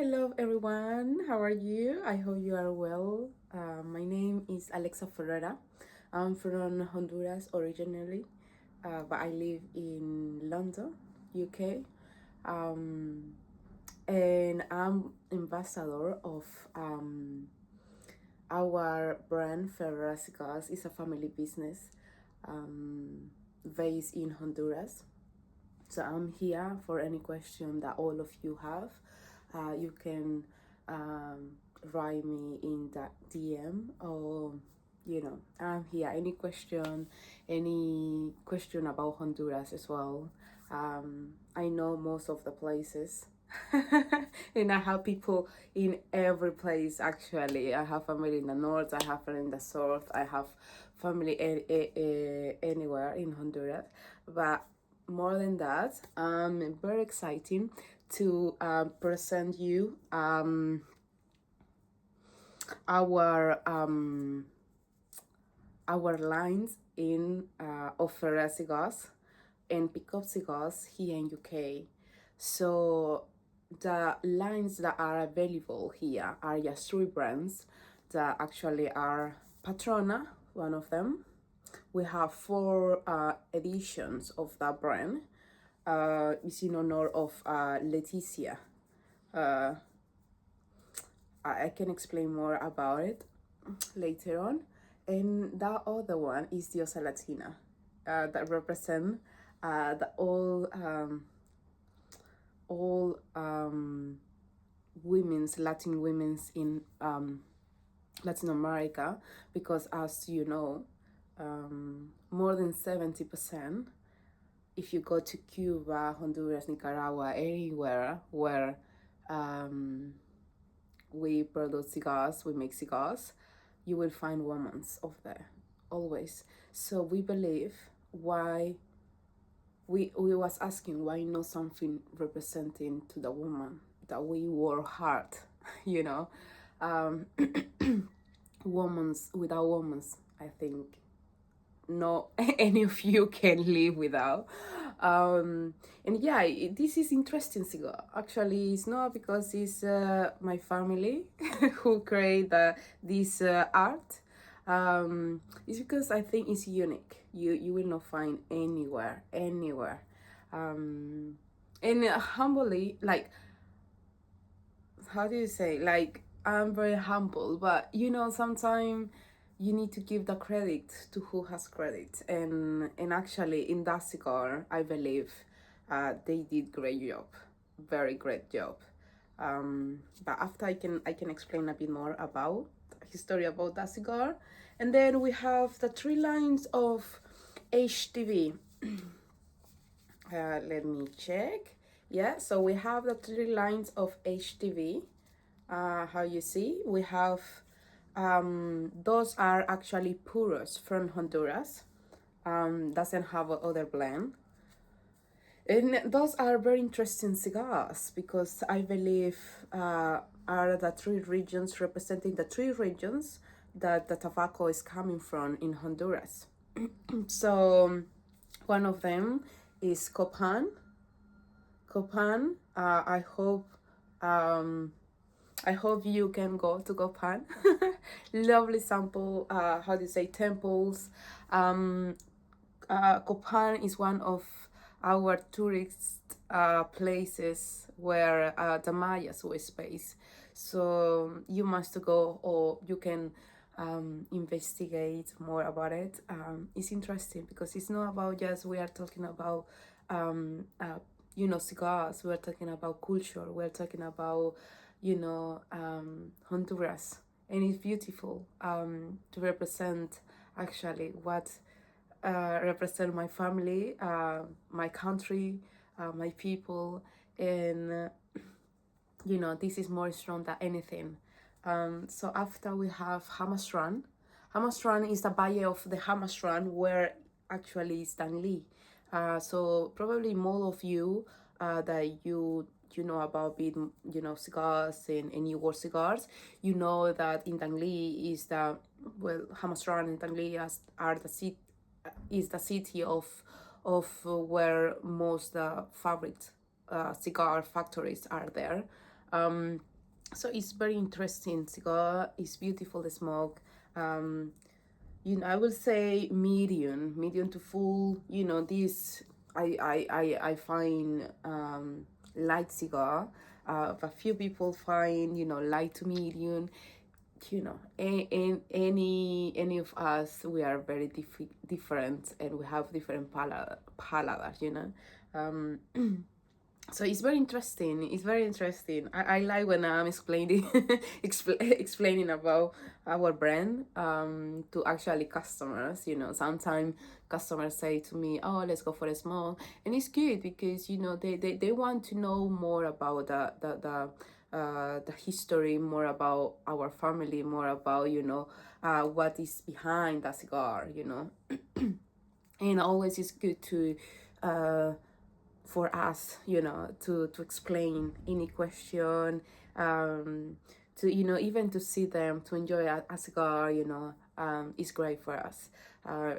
Hello everyone, how are you? I hope you are well. My name is Alexa Ferrera. I'm from Honduras originally, but I live in London, UK. Um, and I'm ambassador of our brand Ferrera Cigars. It's a family business um, based in Honduras. So I'm here for any question that all of you have. You can um, write me in that DM, or I'm here. Any question about Honduras as well. I know most of the places. And I have people in every place actually. I have family in the north, I have family in the south, I have family anywhere in Honduras. But more than that, very exciting to present you our our lines in offer cigars and pick up cigars here in UK. So the lines that are available here are just three brands that actually are Patrona, one of them. We have four editions of that brand. It's in honor of Leticia. Uh, I can explain more about it later on. And that other one is Diosa Latina, that represent the all women's Latin women's in Latin America, because as you know, more than 70%, if you go to Cuba, Honduras, Nicaragua, anywhere where we produce cigars, we make cigars, you will find women of there, always. So we believe why we was asking why not something representing to the woman that we work hard, you know. Women's without women's, I think no any of you can live without. And yeah, this is interesting cigar. Actually, it's not because it's my family who create this art. It's because I think it's unique. You will not find anywhere. And humbly, like, how do you say, like, I'm very humble, but sometimes you need to give the credit to who has credit. And actually in that cigar, I believe they did great job, very great job. But after I can explain a bit more about history about that cigar. And then we have the three lines of HTV. Let me check. Yeah, so we have the three lines of HTV. How you see, we have those are actually puros from Honduras. Doesn't have other blend. And those are very interesting cigars because I believe are the three regions representing the three regions that the tobacco is coming from in Honduras. So one of them is Copan. I hope you can go to Copan. Lovely sample. How do you say, temples. Copan is one of our tourist places where the Mayas were based. So you must go, or you can investigate more about it. It's interesting because it's not about just we are talking about cigars. We're talking about culture. We're talking about Honduras, and it's beautiful to represent actually what represent my family, my country, my people, and this is more strong than anything. So after we have Hamastran. Hamastran is the valle of the Hamastran where actually is Danli. So probably more of you that you know about being cigars and you work cigars, you know that in Danli is the Hamastran and Danli are the city, is the city of where most favorite cigar factories are there. So it's very interesting cigar. It's beautiful, the smoke. um I will say medium to full. This I find light cigar. A few people find light to medium. Any of us, we are very different, and we have different paladar. Um so it's very interesting. It's very interesting. I like when I'm explaining explaining about our brand to actually customers. Sometimes customers say to me, oh, let's go for a small. And it's good because they want to know more about the history, more about our family, more about what is behind the cigar. And always it's good to uh for us, to explain any question, to even to see them, to enjoy a cigar, is great for us.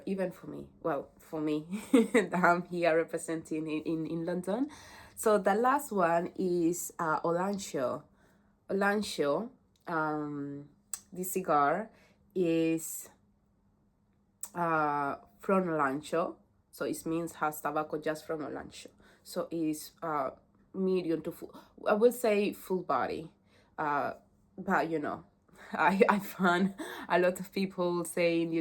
Even for me, well, for me, that I'm here representing in London. So the last one is Olancho. Olancho, this cigar is from Olancho, so it means has tobacco just from Olancho. So it's medium to full. I would say full body, but I found a lot of people saying,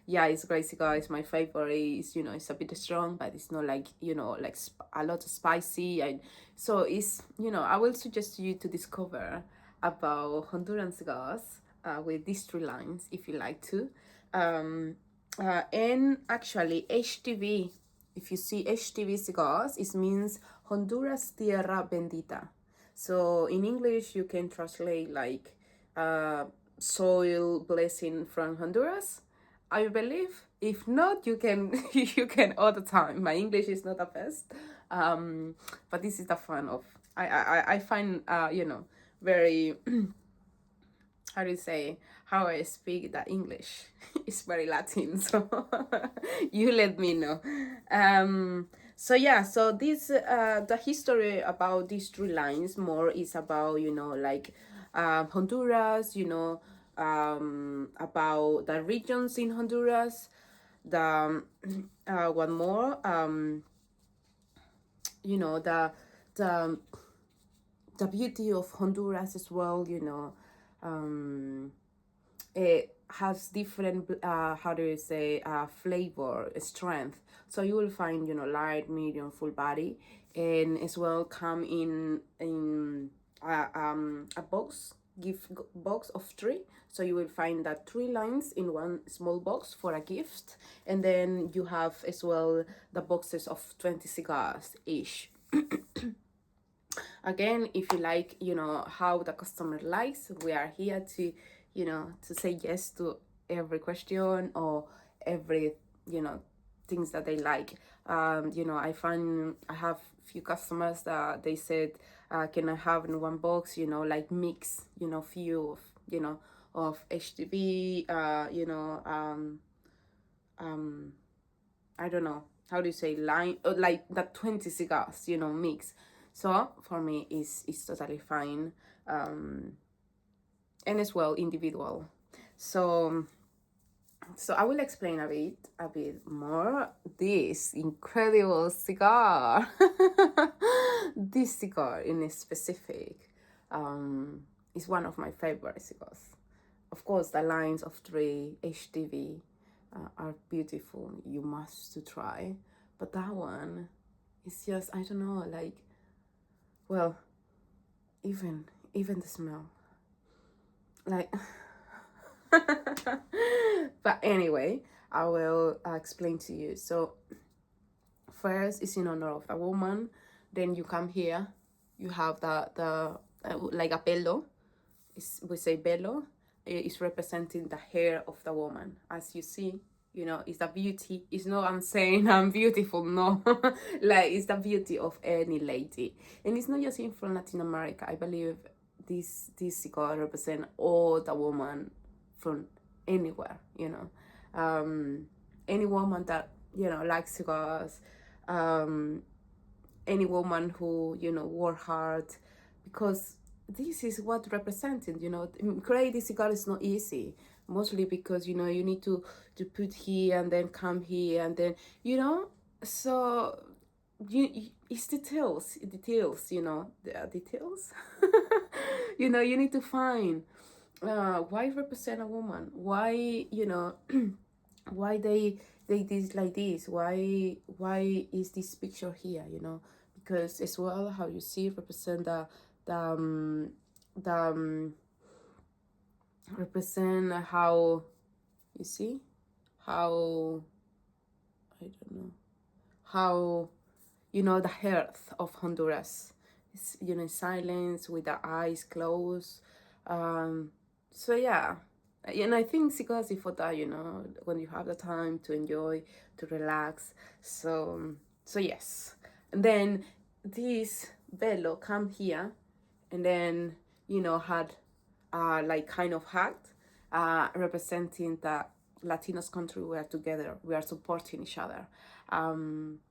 yeah, it's great cigar, it's my favorite. It's a bit strong, but it's not like like a lot of spicy. And so it's I will suggest you to discover about Honduran cigars with these three lines if you like to. And actually, HTV, if you see HTV cigars, it means Honduras Tierra Bendita. So in English, you can translate like soil blessing from Honduras, I believe. If not, you can you can all the time. My English is not the best, but this is the fun of. I find very how do you say, how I speak that English is very Latin. So you let me know. So yeah, so this the history about these three lines more is about like Honduras, about the regions in Honduras. The one more the the the beauty of Honduras as well. It has different how do you say flavor, strength. So you will find light, medium, full body, and as well come in a box, gift box of three. So you will find that three lines in one small box for a gift, and then you have as well the boxes of 20 cigars each. Again, if you like how the customer likes, we are here to to say yes to every question or every things that they like. I have few customers that they said, can I have in one box like mix few of of HTV, I don't know how do you say, line, or like that 20 cigars mix. So for me is totally fine, and as well individual. So I will explain a bit more this incredible cigar. This cigar in specific is one of my favorite cigars. Of course, the lines of three HTV are beautiful. You must to try, but that one is just, I don't know, like, well, even the smell, like. But anyway, I will explain to you. So first is in honor of a woman. Then you come here, you have the like a pelo. We say pelo. It's representing the hair of the woman. As you see, it's the beauty. It's not I'm saying I'm beautiful, no. Like, it's the beauty of any lady. And it's not just in from Latin America. I believe this cigar represent all the woman from anywhere, any woman that likes cigars, any woman who work hard, because this is what representing, you know, create this cigar is not easy, mostly because, you know, you need to put here and then come here and then, you know, so it's details, you know, the details. You know, you need to find why represent a woman, why, you know, why they did like this, why is this picture here, you know, because as well how you see represent the the represent how you see how, I don't know, how, you know, the health of Honduras. It's, you know, silence with the eyes closed. So yeah, and I think cigars is for that, you know, when you have the time to enjoy, to relax. So yes, and then this velo come here, and then, you know, had like kind of hat representing that Latinos country, we are together, we are supporting each other.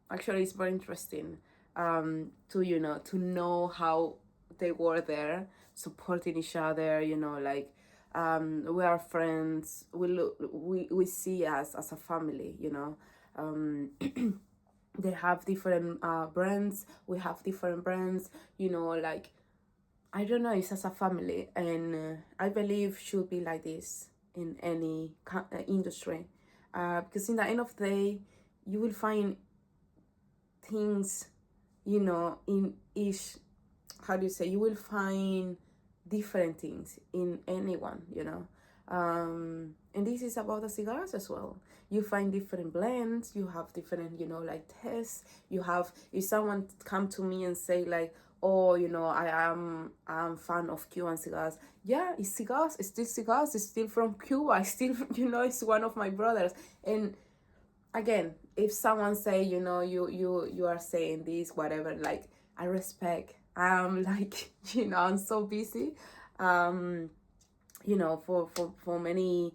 Actually, it's very interesting to, you know, to know how they were there supporting each other, you know, like we are friends, we see us as a family, you know. They have different brands, we have different brands, you know, like I don't know, it's as a family, and I believe should be like this in any industry, because in the end of the day, you will find things, you know, in each, how do you say, you will find different things in anyone, you know. And this is about the cigars as well. You find different blends, you have different, you know, like tests. You have, if someone come to me and say like, oh, you know, I'm fan of Cuban cigars. Yeah, it's cigars, it's still cigars, it's still from Cuba, it's still, you know, it's one of my brothers. And again, if someone say, you know, you are saying this, whatever, like, I respect. I'm like, you know, I'm so busy, you know, for many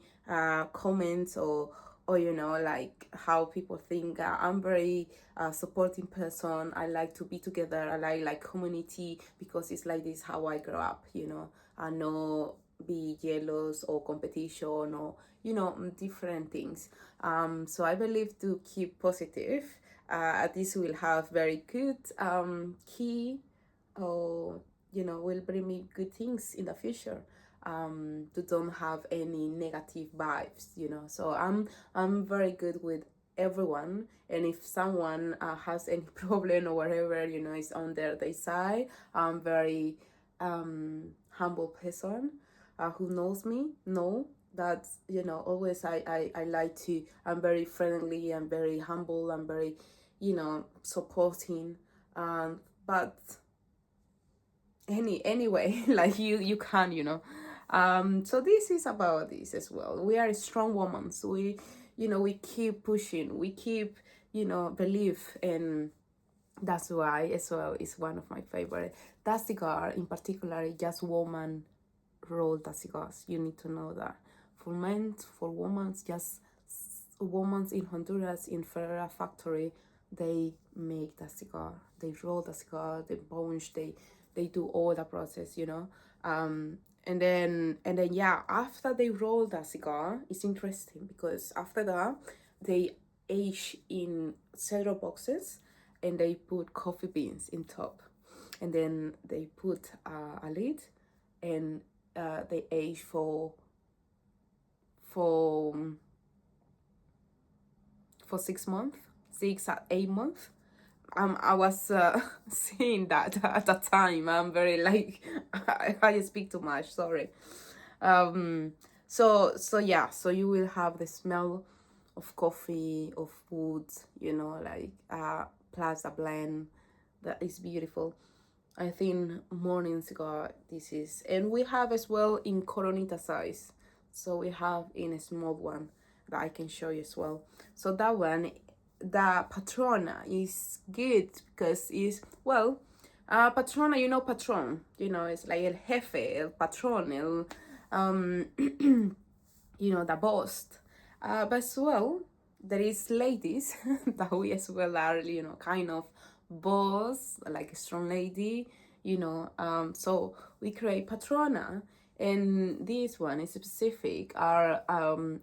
comments, or you know, like how people think I'm very supporting person. I like to be together, I like community, because it's like this how I grew up, you know. I know be jealous or competition, or, you know, different things. So I believe to keep positive, this will have very good key, or, you know, will bring me good things in the future, to don't have any negative vibes, you know. So I'm very good with everyone, and if someone has any problem or whatever, you know, is on their side, I'm very humble person, who knows me know that, you know, always I like to, I'm very friendly, I'm very humble, I'm very, you know, supporting, but anyway, like you can, you know. So this is about this as well. We are strong women, so we, you know, we keep pushing, we keep, you know, believe, and that's why as well is one of my favorite. That cigar in particular, just woman roll the cigars, you need to know that. For men, for women, just women in Honduras, in Ferrera factory, they make the cigar, they roll the cigar, they punch, they do all the process, you know. And then yeah, after they roll the cigar, it's interesting because after that they age in cedro boxes, and they put coffee beans in top, and then they put a lid, and they age for for 6 months, 6 or 8 months. I was seeing that at the time. I'm very like I speak too much. Sorry. Um. So yeah. So you will have the smell of coffee, of food. You know, like plus a blend that is beautiful. I think morning cigar. This is, and we have as well in Coronita size. So we have in a small one that I can show you as well. So that one, the Patrona is good because it's, well, Patrona, you know, patron, you know, it's like el jefe, el patron, you know, the boss. But as well, there is ladies that we as well are, you know, kind of boss, like a strong lady, So we create Patrona, and this one is specific are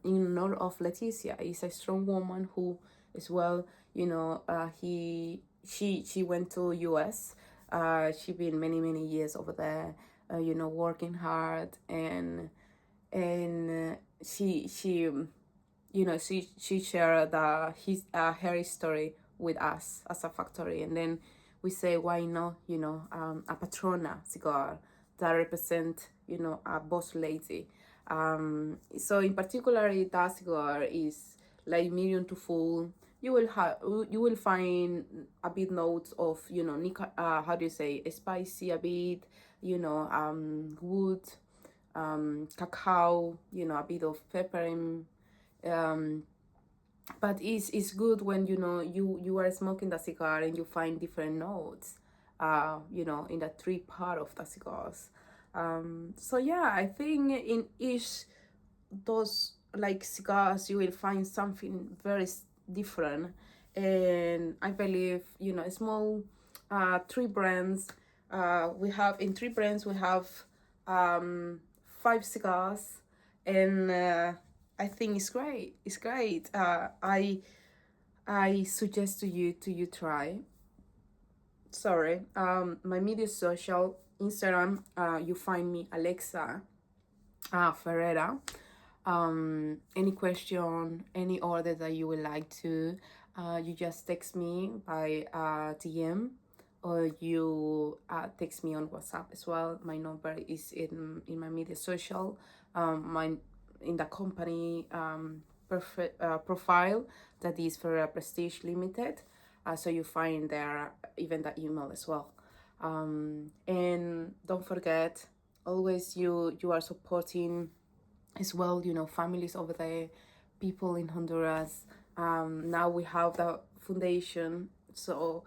in honor of Leticia. Is a strong woman who as well, she went to US. She been many years over there, working hard, and she shared her history with us as a factory, and then we say why not, a Patrona cigar that represent, a boss lady. So in particular, that cigar is like medium to full. You will find a bit notes of, how do you say, spicy a bit, wood, cacao, a bit of pepper, and but it's good when you are smoking the cigar and you find different notes, in the three part of the cigars. So yeah, I think in each those like cigars you will find something very different, and I believe small three brands. We have in three brands we have five cigars, and I think it's great. It's great. I suggest to you try. Sorry. My media social Instagram. You find me Alexa Ferrera. Any question, any order that you would like to, you just text me by DM, or you text me on WhatsApp as well. My number is in my media social, my in the company profile, that is Ferrera Prestige Limited. So you find there even the email as well. And don't forget, always you are supporting as well, families over there, people in Honduras. Now we have the foundation, so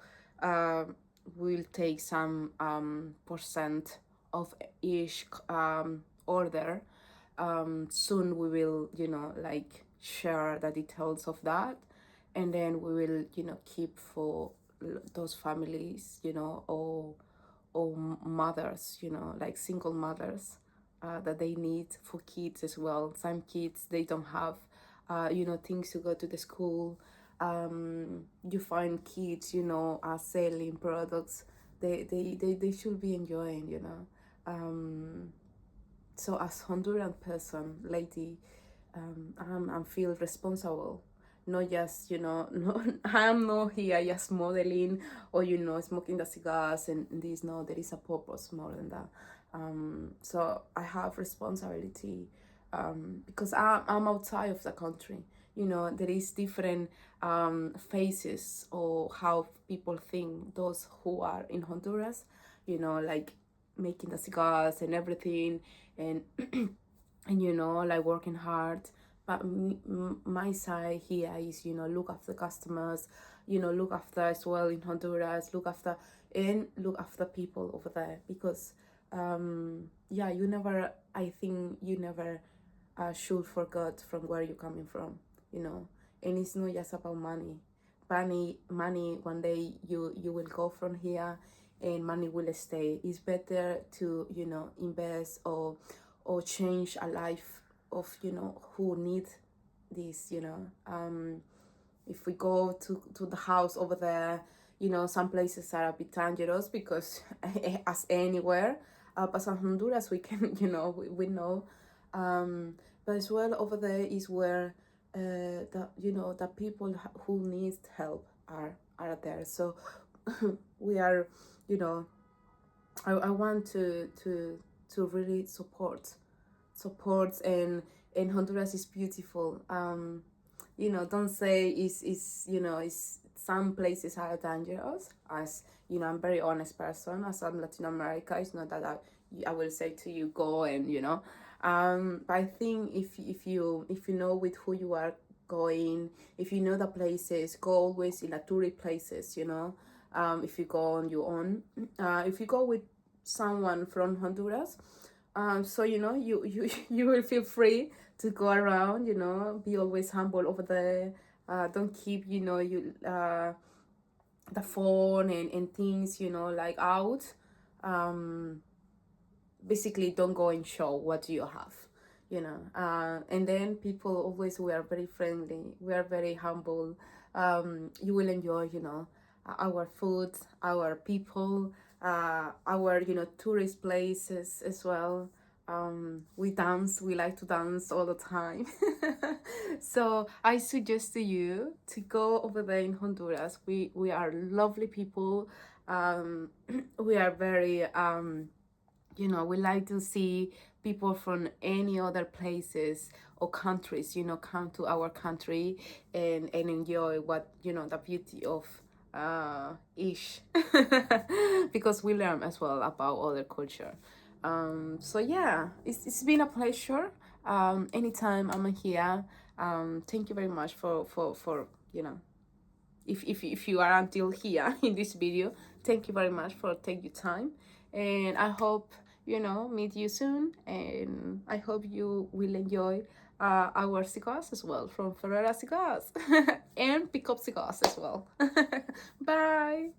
we'll take some percent of each order. Soon we will, like share the details of that, and then we will, keep for those families, or mothers, like single mothers, that they need for kids as well. Some kids, they don't have, things to go to the school. You find kids, selling products. They should be enjoying, So as Honduran person, lady, I'm feel responsible. Not just, no, I'm not here just modeling or, smoking the cigars and this. No, there is a purpose more than that. So I have responsibility, because I'm outside of the country. There is different faces or how people think, those who are in Honduras, like making the cigars and everything, and and like working hard. But my side here is, look after customers, look after as well in Honduras, look after people over there, because yeah, I think you never should forget from where you're coming from, and it's not just about money. One day you will go from here, and money will stay. It's better to, invest or change a life of, who need this. If we go to the house over there, some places are a bit dangerous, because as anywhere, but in Honduras we can, we know, but as well over there is where the people who need help are there. So we are, I want to really support, and Honduras is beautiful. Don't say it's some places are dangerous. As I'm very honest person. As I'm Latin America, it's not that I will say to you go and but I think if you know with who you are going, if you know the places, go always in the tourist places. If you go on your own, if you go with someone from Honduras, so you will feel free to go around, be always humble over there. Don't keep the phone and things like out. basically don't go and show what do you have, and then people always, we are very friendly, we are very humble. You will enjoy, our food, our people, our, tourist places as well. We dance, we like to dance all the time. So I suggest to you to go over there in Honduras. We are lovely people. We are very we like to see people from any other places or countries, come to our country and enjoy what, the beauty of ish. Because we learn as well about other culture. So yeah, it's been a pleasure. Anytime I'm here. Thank you very much for if you are until here in this video, thank you very much for taking your time, and I hope meet you soon, and I hope you will enjoy our cigars as well from Ferrera Cigars and pick up cigars as well. Bye.